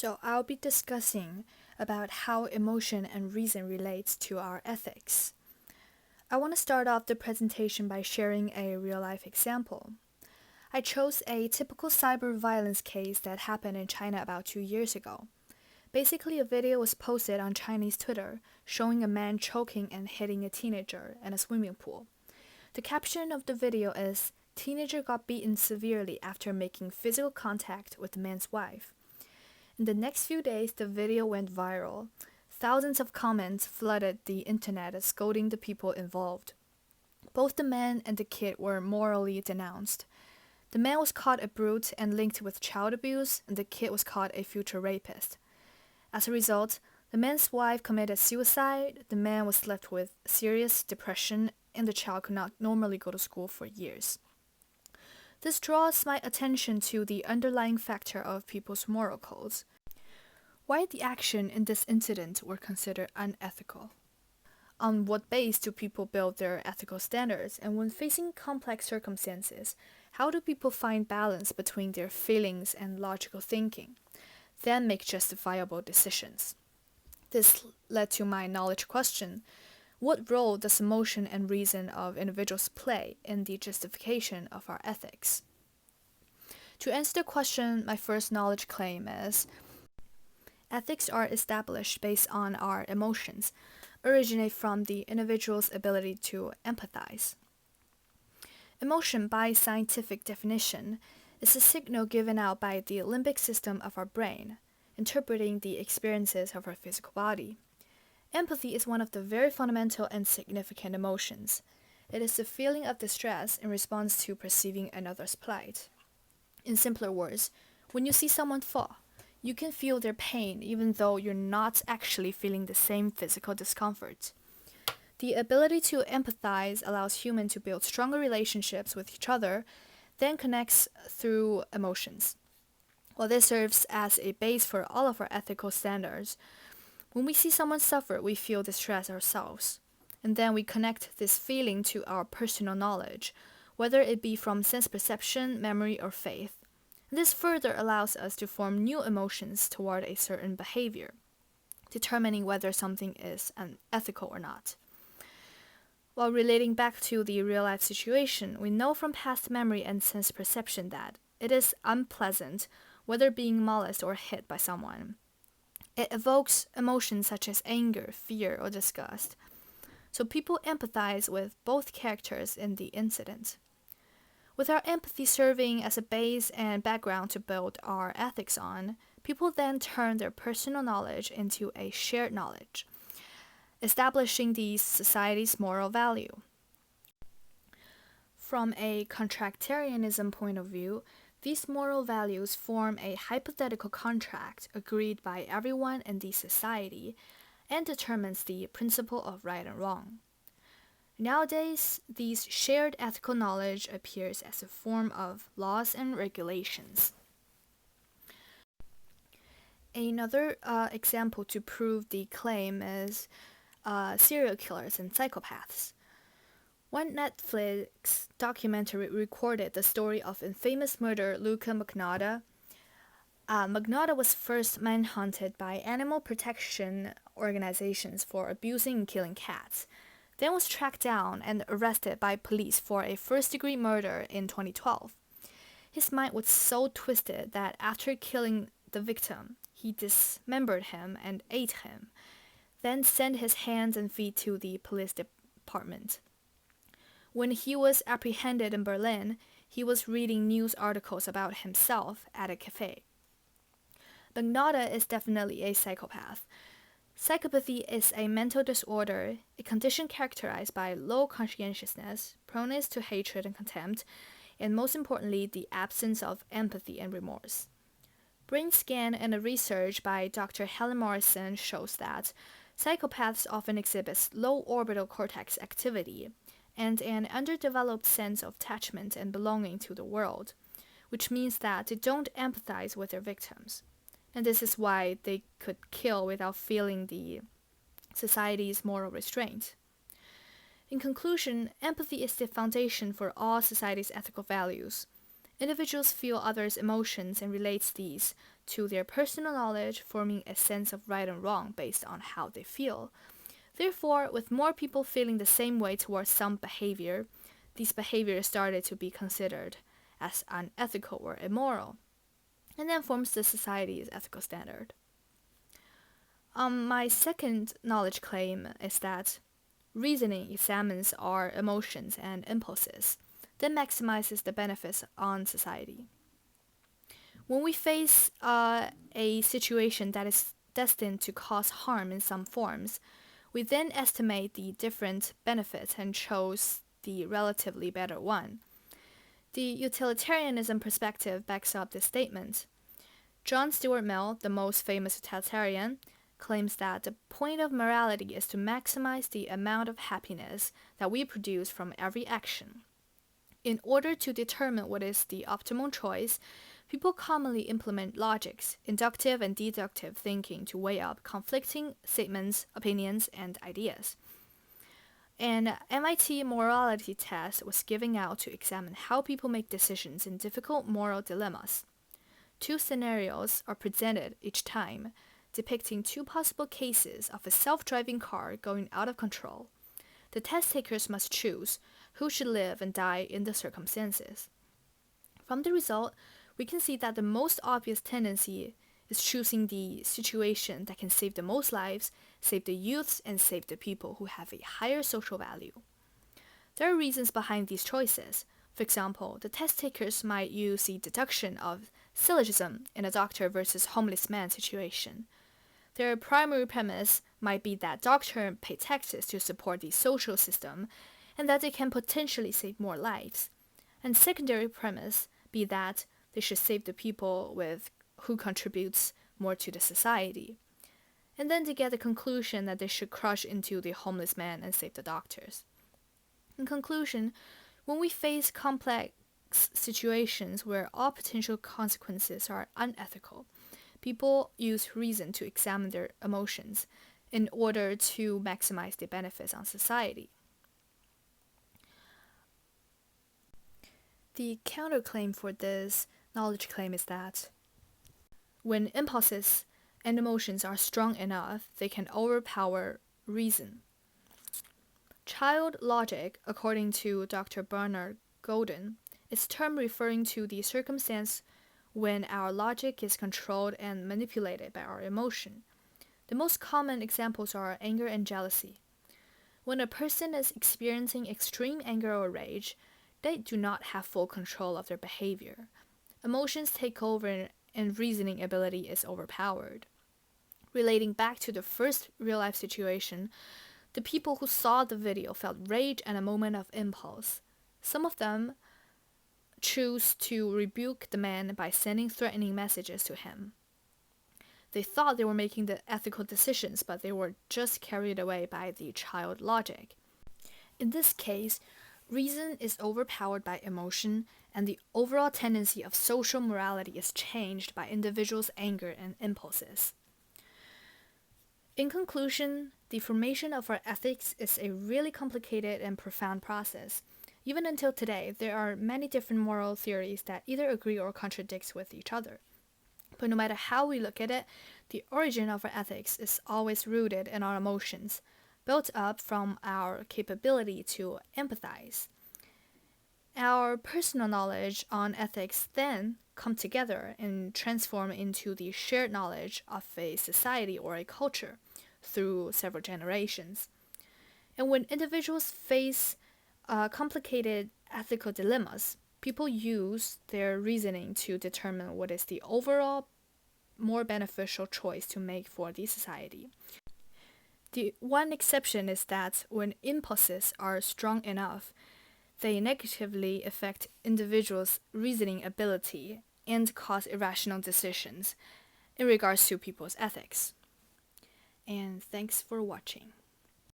So I'll be discussing about how emotion and reason relates to our ethics. I want to start off the presentation by sharing a real-life example. I chose a typical cyber violence case that happened in China about 2 years ago. Basically, a video was posted on Chinese Twitter showing a man choking and hitting a teenager in a swimming pool. The caption of the video is, "Teenager got beaten severely after making physical contact with the man's wife." In the next few days, the video went viral. Thousands of comments flooded the internet scolding the people involved. Both the man and the kid were morally denounced. The man was called a brute and linked with child abuse, and the kid was called a future rapist. As a result, the man's wife committed suicide, the man was left with serious depression, and the child could not normally go to school for years. This draws my attention to the underlying factor of people's moral codes. Why the action in this incident were considered unethical? On what base do people build their ethical standards? And when facing complex circumstances, how do people find balance between their feelings and logical thinking, then make justifiable decisions? This led to my knowledge question. What role does emotion and reason of individuals play in the justification of our ethics? To answer the question, my first knowledge claim is ethics are established based on our emotions, originate from the individual's ability to empathize. Emotion, by scientific definition, is a signal given out by the limbic system of our brain, interpreting the experiences of our physical body. Empathy is one of the very fundamental and significant emotions. It is the feeling of distress in response to perceiving another's plight. In simpler words, when you see someone fall, you can feel their pain even though you're not actually feeling the same physical discomfort. The ability to empathize allows humans to build stronger relationships with each other, then connects through emotions. While this serves as a base for all of our ethical standards, when we see someone suffer, we feel distress ourselves, and then we connect this feeling to our personal knowledge, whether it be from sense perception, memory, or faith. This further allows us to form new emotions toward a certain behavior, determining whether something is unethical or not. While relating back to the real-life situation, we know from past memory and sense perception that it is unpleasant, whether being molested or hit by someone. It evokes emotions such as anger, fear, or disgust. So people empathize with both characters in the incident. With our empathy serving as a base and background to build our ethics on, people then turn their personal knowledge into a shared knowledge, establishing the society's moral value. From a contractarianism point of view, these moral values form a hypothetical contract agreed by everyone in the society and determines the principle of right and wrong. Nowadays, these shared ethical knowledge appears as a form of laws and regulations. Another example to prove the claim is serial killers and psychopaths. One Netflix documentary recorded the story of infamous murderer Luca Magnotta. Magnotta was first manhunted by animal protection organizations for abusing and killing cats, then was tracked down and arrested by police for a first-degree murder in 2012. His mind was so twisted that after killing the victim, he dismembered him and ate him, then sent his hands and feet to the police department. When he was apprehended in Berlin, he was reading news articles about himself at a cafe. Magnotta is definitely a psychopath. Psychopathy is a mental disorder, a condition characterized by low conscientiousness, proneness to hatred and contempt, and most importantly, the absence of empathy and remorse. Brain scan and a research by Dr. Helen Morrison shows that psychopaths often exhibit low orbital cortex activity and an underdeveloped sense of attachment and belonging to the world, which means that they don't empathize with their victims. And this is why they could kill without feeling the society's moral restraint. In conclusion, empathy is the foundation for all society's ethical values. Individuals feel others' emotions and relates these to their personal knowledge, forming a sense of right and wrong based on how they feel. Therefore, with more people feeling the same way towards some behavior, these behaviors started to be considered as unethical or immoral, and then forms the society's ethical standard. My second knowledge claim is that reasoning examines our emotions and impulses, then maximizes the benefits on society. When we face a situation that is destined to cause harm in some forms, we then estimate the different benefits and chose the relatively better one. The utilitarianism perspective backs up this statement. John Stuart Mill, the most famous utilitarian, claims that the point of morality is to maximize the amount of happiness that we produce from every action. In order to determine what is the optimal choice, people commonly implement logics, inductive and deductive thinking to weigh up conflicting statements, opinions, and ideas. An MIT morality test was given out to examine how people make decisions in difficult moral dilemmas. 2 scenarios are presented each time, depicting 2 possible cases of a self-driving car going out of control. The test takers must choose who should live and die in the circumstances. From the result, we can see that the most obvious tendency is choosing the situation that can save the most lives, save the youths, and save the people who have a higher social value. There are reasons behind these choices. For example, the test takers might use the deduction of syllogism in a doctor versus homeless man situation. Their primary premise might be that doctors pay taxes to support the social system and that they can potentially save more lives. And secondary premise be that they should save the people who contributes more to the society. And then they get the conclusion that they should crush into the homeless man and save the doctors. In conclusion, when we face complex situations where all potential consequences are unethical, people use reason to examine their emotions in order to maximize the benefits on society. The counterclaim for this knowledge claim is that when impulses and emotions are strong enough, they can overpower reason. Child logic, according to Dr. Bernard Golden, is a term referring to the circumstance when our logic is controlled and manipulated by our emotion. The most common examples are anger and jealousy. When a person is experiencing extreme anger or rage, they do not have full control of their behavior. Emotions take over and reasoning ability is overpowered. Relating back to the first real-life situation, the people who saw the video felt rage and a moment of impulse. Some of them choose to rebuke the man by sending threatening messages to him. They thought they were making the ethical decisions, but they were just carried away by the child logic. In this case, reason is overpowered by emotion, and the overall tendency of social morality is changed by individuals' anger and impulses. In conclusion, the formation of our ethics is a really complicated and profound process. Even until today, there are many different moral theories that either agree or contradict with each other. But no matter how we look at it, the origin of our ethics is always rooted in our emotions, built up from our capability to empathize. Our personal knowledge on ethics then come together and transform into the shared knowledge of a society or a culture through several generations. And when individuals face complicated ethical dilemmas, people use their reasoning to determine what is the overall more beneficial choice to make for the society. The one exception is that when impulses are strong enough, they negatively affect individuals' reasoning ability and cause irrational decisions in regards to people's ethics. And thanks for watching.